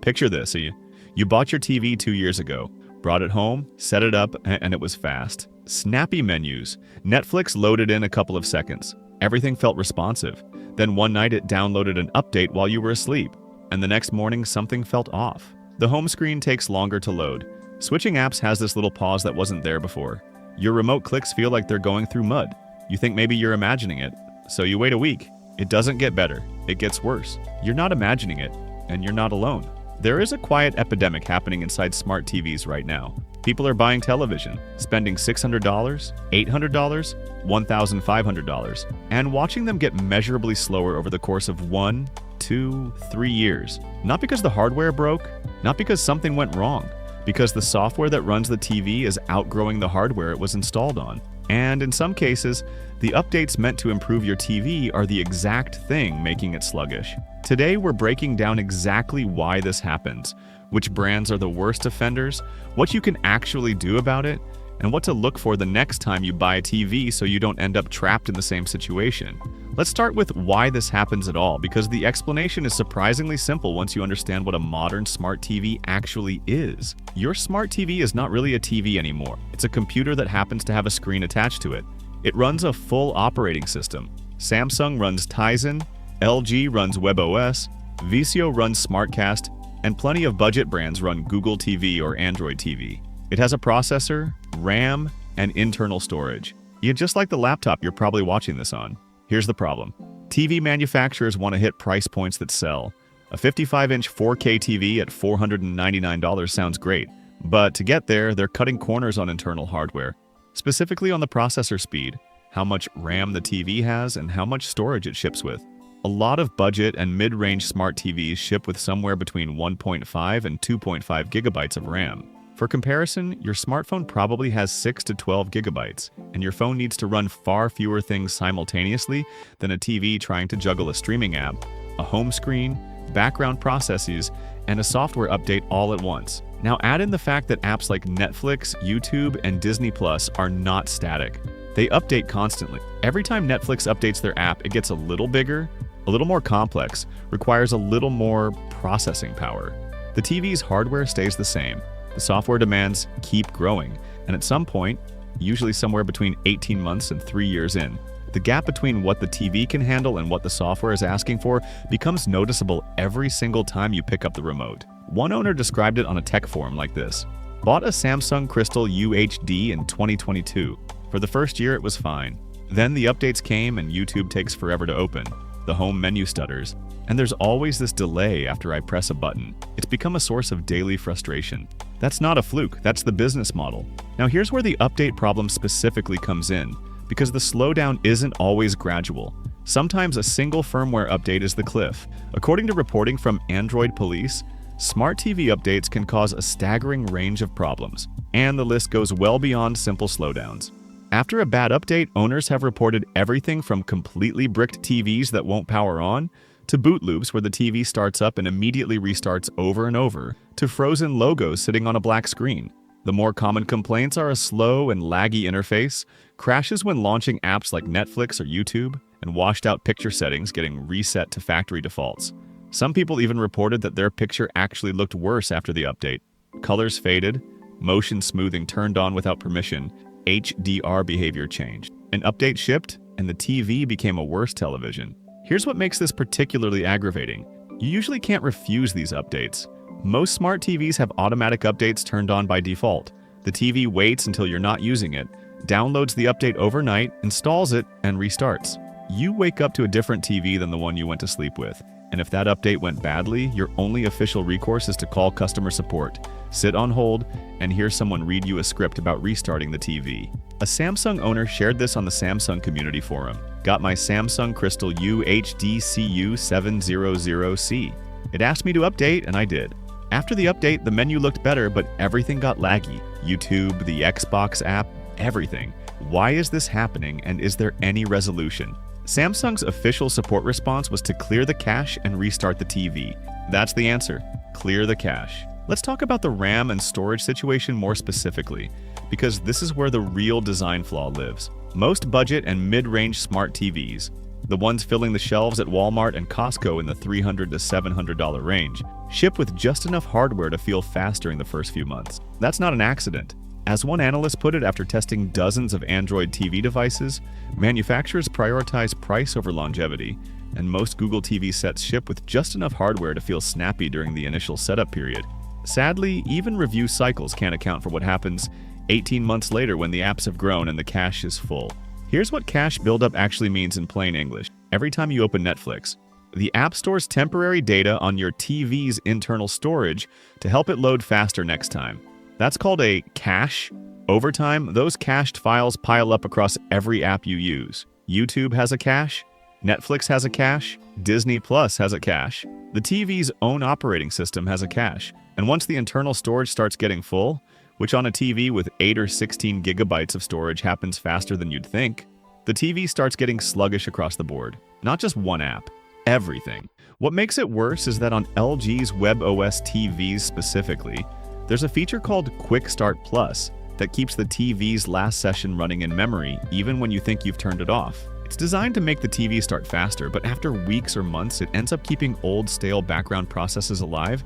Picture this. You bought your TV 2 years ago, brought it home, set it up, and it was fast. Snappy menus. Netflix loaded in a couple of seconds. Everything felt responsive. Then one night it downloaded an update while you were asleep, and the next morning something felt off. The home screen takes longer to load. Switching apps has this little pause that wasn't there before. Your remote clicks feel like they're going through mud. You think maybe you're imagining it, so you wait a week. It doesn't get better, it gets worse. You're not imagining it, and you're not alone. There is a quiet epidemic happening inside smart TVs right now. People are buying television, spending $600, $800, $1,500, and watching them get measurably slower over the course of 1, 2, 3 years. Not because the hardware broke, not because something went wrong, because the software that runs the TV is outgrowing the hardware it was installed on. And in some cases, the updates meant to improve your TV are the exact thing making it sluggish. Today, we're breaking down exactly why this happens, which brands are the worst offenders, what you can actually do about it, and what to look for the next time you buy a TV so you don't end up trapped in the same situation. Let's start with why this happens at all, because the explanation is surprisingly simple once you understand what a modern smart TV actually is. Your smart TV is not really a TV anymore. It's a computer that happens to have a screen attached to it. It runs a full operating system. Samsung runs Tizen, LG runs webOS, Vizio runs SmartCast, and plenty of budget brands run Google TV or Android TV. It has a processor, RAM, and internal storage. Just like the laptop you're probably watching this on. Here's the problem. TV manufacturers want to hit price points that sell. A 55-inch 4K TV at $499 sounds great, but to get there, they're cutting corners on internal hardware, specifically on the processor speed, how much RAM the TV has, and how much storage it ships with. A lot of budget and mid-range smart TVs ship with somewhere between 1.5 and 2.5 gigabytes of RAM. For comparison, your smartphone probably has 6 to 12 gigabytes, and your phone needs to run far fewer things simultaneously than a TV trying to juggle a streaming app, a home screen, background processes, and a software update all at once. Now add in the fact that apps like Netflix, YouTube, and Disney Plus are not static. They update constantly. Every time Netflix updates their app, it gets a little bigger, a little more complex, requires a little more processing power. The TV's hardware stays the same. The software demands keep growing, and at some point, usually somewhere between 18 months and 3 years in, the gap between what the TV can handle and what the software is asking for becomes noticeable every single time you pick up the remote. One owner described it on a tech forum like this: bought a Samsung Crystal UHD in 2022. For the first year, it was fine. Then the updates came and YouTube takes forever to open. The home menu stutters, and there's always this delay after I press a button. It's become a source of daily frustration. That's not a fluke, that's the business model. Now here's where the update problem specifically comes in, because the slowdown isn't always gradual. Sometimes a single firmware update is the cliff. According to reporting from Android Police, smart TV updates can cause a staggering range of problems, and the list goes well beyond simple slowdowns. After a bad update, owners have reported everything from completely bricked TVs that won't power on, to boot loops where the TV starts up and immediately restarts over and over, to frozen logos sitting on a black screen. The more common complaints are a slow and laggy interface, crashes when launching apps like Netflix or YouTube, and washed-out picture settings getting reset to factory defaults. Some people even reported that their picture actually looked worse after the update. Colors faded, motion smoothing turned on without permission, HDR behavior changed. An update shipped, and the TV became a worse television. Here's what makes this particularly aggravating. You usually can't refuse these updates. Most smart TVs have automatic updates turned on by default. The TV waits until you're not using it, downloads the update overnight, installs it, and restarts. You wake up to a different TV than the one you went to sleep with. And if that update went badly, your only official recourse is to call customer support, sit on hold, and hear someone read you a script about restarting the TV. A Samsung owner shared this on the Samsung community forum. Got my Samsung Crystal UHD CU700C. It asked me to update, and I did. After the update, the menu looked better, but everything got laggy. YouTube, the Xbox app, everything. Why is this happening, and is there any resolution? Samsung's official support response was to clear the cache and restart the TV. That's the answer. Clear the cache. Let's talk about the RAM and storage situation more specifically, because this is where the real design flaw lives. Most budget and mid-range smart TVs, the ones filling the shelves at Walmart and Costco in the $300 to $700 range, ship with just enough hardware to feel fast during the first few months. That's not an accident. As one analyst put it after testing dozens of Android TV devices, manufacturers prioritize price over longevity, and most Google TV sets ship with just enough hardware to feel snappy during the initial setup period. Sadly, even review cycles can't account for what happens 18 months later when the apps have grown and the cache is full. Here's what cache buildup actually means in plain English. Every time you open Netflix, the app stores temporary data on your TV's internal storage to help it load faster next time. That's called a cache. Over time, those cached files pile up across every app you use. YouTube has a cache, Netflix has a cache, Disney Plus has a cache. The TV's own operating system has a cache. And once the internal storage starts getting full, which on a TV with 8 or 16 gigabytes of storage happens faster than you'd think, the TV starts getting sluggish across the board. Not just one app, everything. What makes it worse is that on LG's webOS TVs specifically, there's a feature called Quick Start Plus that keeps the TV's last session running in memory even when you think you've turned it off. It's designed to make the TV start faster, but after weeks or months, it ends up keeping old, stale background processes alive,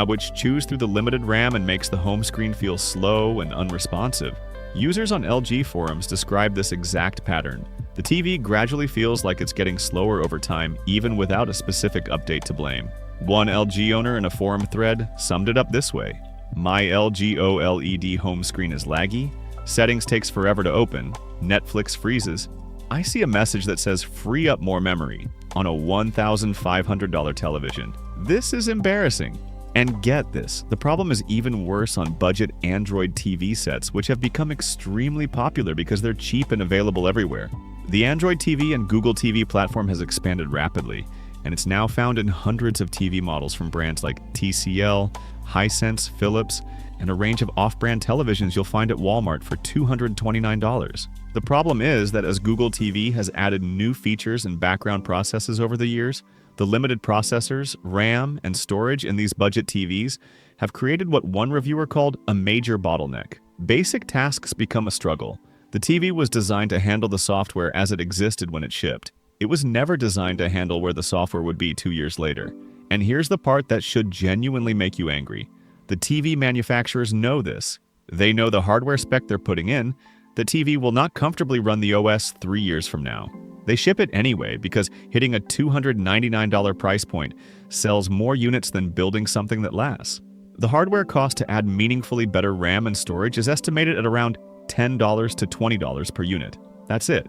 which chews through the limited RAM and makes the home screen feel slow and unresponsive. Users on LG forums describe this exact pattern. The TV gradually feels like it's getting slower over time, even without a specific update to blame. One LG owner in a forum thread summed it up this way: "My LG OLED home screen is laggy, settings takes forever to open, Netflix freezes. I see a message that says free up more memory on a $1,500 television. This is embarrassing." And get this, the problem is even worse on budget Android TV sets, which have become extremely popular because they're cheap and available everywhere. The Android TV and Google TV platform has expanded rapidly, and it's now found in hundreds of TV models from brands like TCL, Hisense, Philips, and a range of off-brand televisions you'll find at Walmart for $229. The problem is that as Google TV has added new features and background processes over the years, the limited processors, RAM, and storage in these budget TVs have created what one reviewer called a major bottleneck. Basic tasks become a struggle. The TV was designed to handle the software as it existed when it shipped. It was never designed to handle where the software would be 2 years later. And here's the part that should genuinely make you angry. The TV manufacturers know this. They know the hardware spec they're putting in. The TV will not comfortably run the OS 3 years from now. They ship it anyway because hitting a $299 price point sells more units than building something that lasts. The hardware cost to add meaningfully better RAM and storage is estimated at around $10 to $20 per unit. That's it.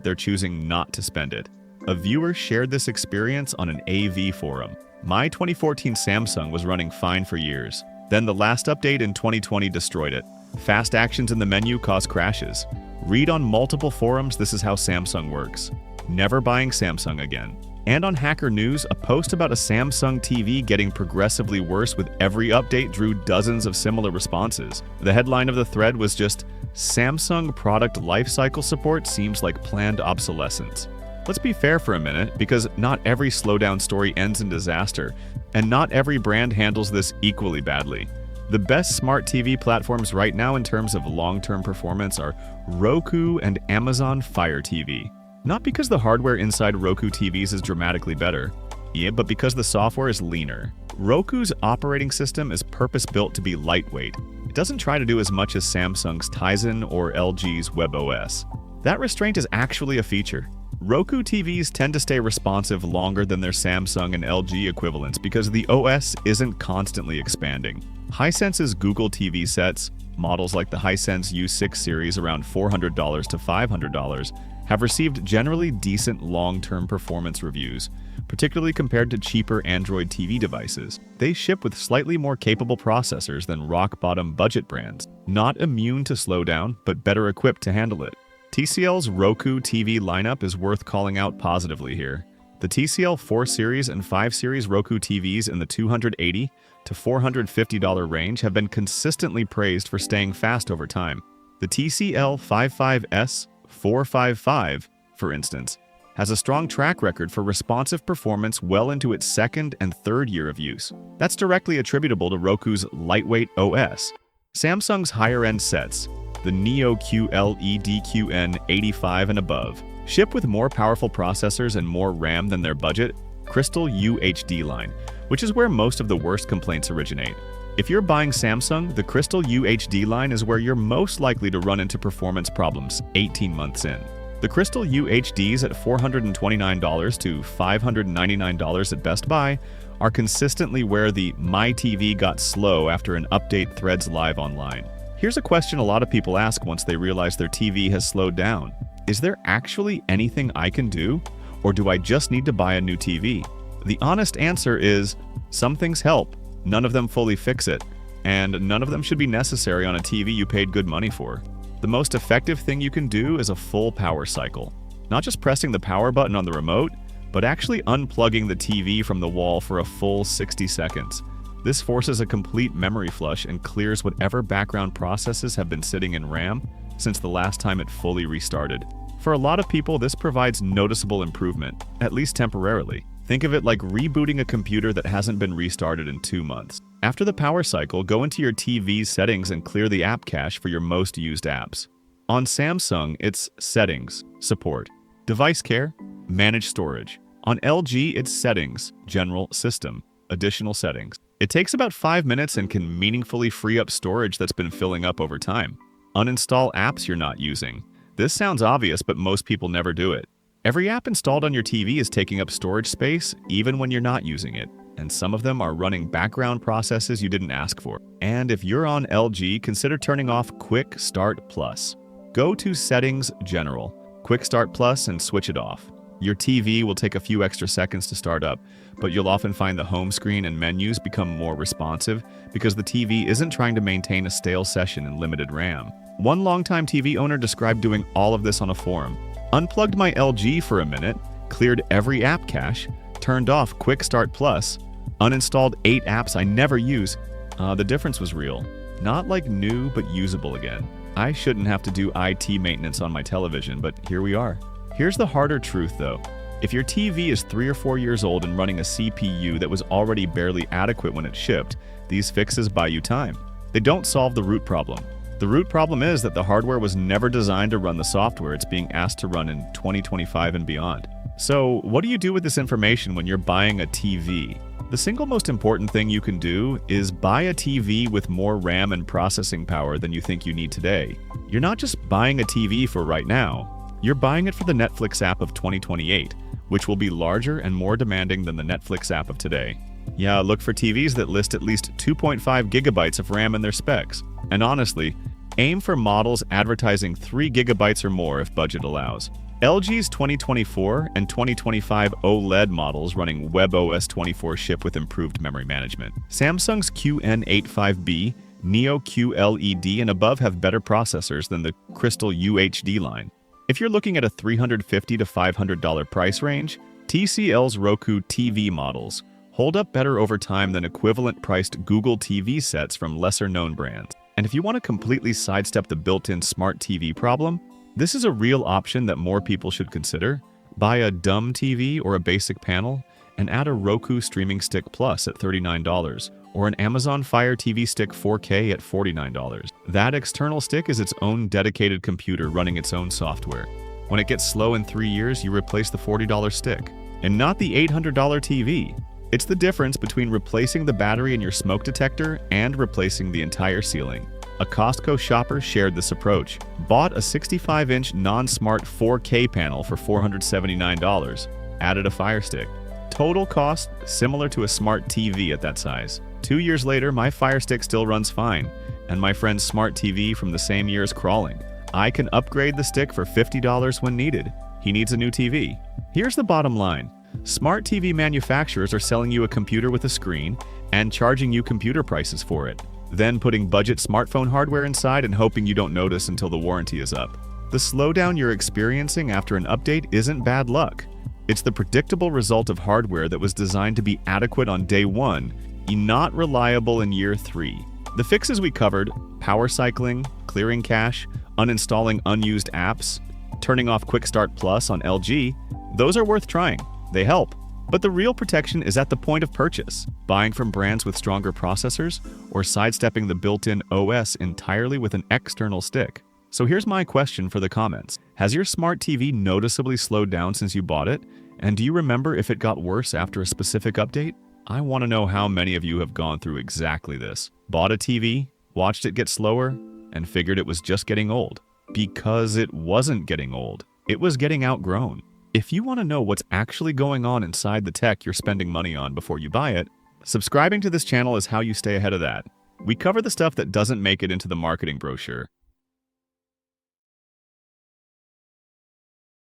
They're choosing not to spend it. A viewer shared this experience on an AV forum. "My 2014 Samsung was running fine for years. Then the last update in 2020 destroyed it. Fast actions in the menu cause crashes. Read on multiple forums this is how Samsung works. Never buying Samsung again." And on Hacker News, a post about a Samsung TV getting progressively worse with every update drew dozens of similar responses. The headline of the thread was just, "Samsung product lifecycle support seems like planned obsolescence." Let's be fair for a minute, because not every slowdown story ends in disaster, and not every brand handles this equally badly. The best smart TV platforms right now in terms of long-term performance are Roku and Amazon Fire TV. Not because the hardware inside Roku TVs is dramatically better, but because the software is leaner. Roku's operating system is purpose-built to be lightweight. It doesn't try to do as much as Samsung's Tizen or LG's webOS. That restraint is actually a feature. Roku TVs tend to stay responsive longer than their Samsung and LG equivalents because the OS isn't constantly expanding. Hisense's Google TV sets, models like the Hisense U6 series around $400 to $500, have received generally decent long-term performance reviews, particularly compared to cheaper Android TV devices. They ship with slightly more capable processors than rock-bottom budget brands, not immune to slowdown, but better equipped to handle it. TCL's Roku TV lineup is worth calling out positively here. The TCL 4 Series and 5 Series Roku TVs in the $280 to $450 range have been consistently praised for staying fast over time. The TCL 55S 455, for instance, has a strong track record for responsive performance well into its second and third year of use. That's directly attributable to Roku's lightweight OS. Samsung's higher-end sets, the Neo QLED-QN 85 and above, ship with more powerful processors and more RAM than their budget Crystal UHD line, which is where most of the worst complaints originate. If you're buying Samsung, the Crystal UHD line is where you're most likely to run into performance problems 18 months in. The Crystal UHDs at $429 to $599 at Best Buy are consistently where the "My TV got slow after an update" threads live online. Here's a question a lot of people ask once they realize their TV has slowed down. Is there actually anything I can do? Or do I just need to buy a new TV? The honest answer is, some things help, none of them fully fix it, and none of them should be necessary on a TV you paid good money for. The most effective thing you can do is a full power cycle. Not just pressing the power button on the remote, but actually unplugging the TV from the wall for a full 60 seconds. This forces a complete memory flush and clears whatever background processes have been sitting in RAM since the last time it fully restarted. For a lot of people, this provides noticeable improvement, at least temporarily. Think of it like rebooting a computer that hasn't been restarted in 2 months. After the power cycle, go into your TV's settings and clear the app cache for your most used apps. On Samsung, it's Settings, Support, Device Care, Manage Storage. On LG, it's Settings, General System, Additional Settings. It takes about 5 minutes and can meaningfully free up storage that's been filling up over time. Uninstall apps you're not using. This sounds obvious, but most people never do it. Every app installed on your TV is taking up storage space even when you're not using it, and some of them are running background processes you didn't ask for. And if you're on LG, consider turning off Quick Start Plus. Go to Settings, General, Quick Start Plus, and switch it off. Your TV will take a few extra seconds to start up, but you'll often find the home screen and menus become more responsive because the TV isn't trying to maintain a stale session in limited RAM. One longtime TV owner described doing all of this on a forum. Unplugged my LG for a minute, cleared every app cache, turned off Quick Start Plus, uninstalled 8 apps I never use. The difference was real. Not like new, but usable again. I shouldn't have to do IT maintenance on my television, but here we are. Here's the harder truth though. If your TV is 3 or 4 years old and running a CPU that was already barely adequate when it shipped, these fixes buy you time. They don't solve the root problem. The root problem is that the hardware was never designed to run the software it's being asked to run in 2025 and beyond. So, what do you do with this information when you're buying a TV? The single most important thing you can do is buy a TV with more RAM and processing power than you think you need today. You're not just buying a TV for right now, you're buying it for the Netflix app of 2028, which will be larger and more demanding than the Netflix app of today. Yeah, look for TVs that list at least 2.5 gigabytes of RAM in their specs. And honestly, aim for models advertising 3 gigabytes or more if budget allows. LG's 2024 and 2025 OLED models running webOS 24 ship with improved memory management. Samsung's QN85B, Neo QLED, and above have better processors than the Crystal UHD line. If you're looking at a $350 to $500 price range, TCL's Roku TV models hold up better over time than equivalent-priced Google TV sets from lesser-known brands. And if you want to completely sidestep the built-in smart TV problem, this is a real option that more people should consider. Buy a dumb TV or a basic panel and add a Roku Streaming Stick Plus at $39 or an Amazon Fire TV Stick 4K at $49. That external stick is its own dedicated computer running its own software. When it gets slow in 3 years, you replace the $40 stick, and not the $800 TV. It's the difference between replacing the battery in your smoke detector and replacing the entire ceiling. A Costco shopper shared this approach, bought a 65-inch non-smart 4K panel for $479, added a Fire Stick. Total cost similar to a smart TV at that size. 2 years later, my Fire Stick still runs fine, and my friend's smart TV from the same year is crawling. I can upgrade the stick for $50 when needed. He needs a new TV. Here's the bottom line. Smart TV manufacturers are selling you a computer with a screen and charging you computer prices for it, then putting budget smartphone hardware inside and hoping you don't notice until the warranty is up. The slowdown you're experiencing after an update isn't bad luck. It's the predictable result of hardware that was designed to be adequate on day 1, not reliable in year 3. The fixes we covered, power cycling, clearing cache, uninstalling unused apps, turning off Quick Start Plus on LG, those are worth trying. They help. But the real protection is at the point of purchase, buying from brands with stronger processors or sidestepping the built-in OS entirely with an external stick. So here's my question for the comments. Has your smart TV noticeably slowed down since you bought it? And do you remember if it got worse after a specific update? I want to know how many of you have gone through exactly this. Bought a TV, watched it get slower, and figured it was just getting old. Because it wasn't getting old. It was getting outgrown. If you want to know what's actually going on inside the tech you're spending money on before you buy it, subscribing to this channel is how you stay ahead of that. We cover the stuff that doesn't make it into the marketing brochure,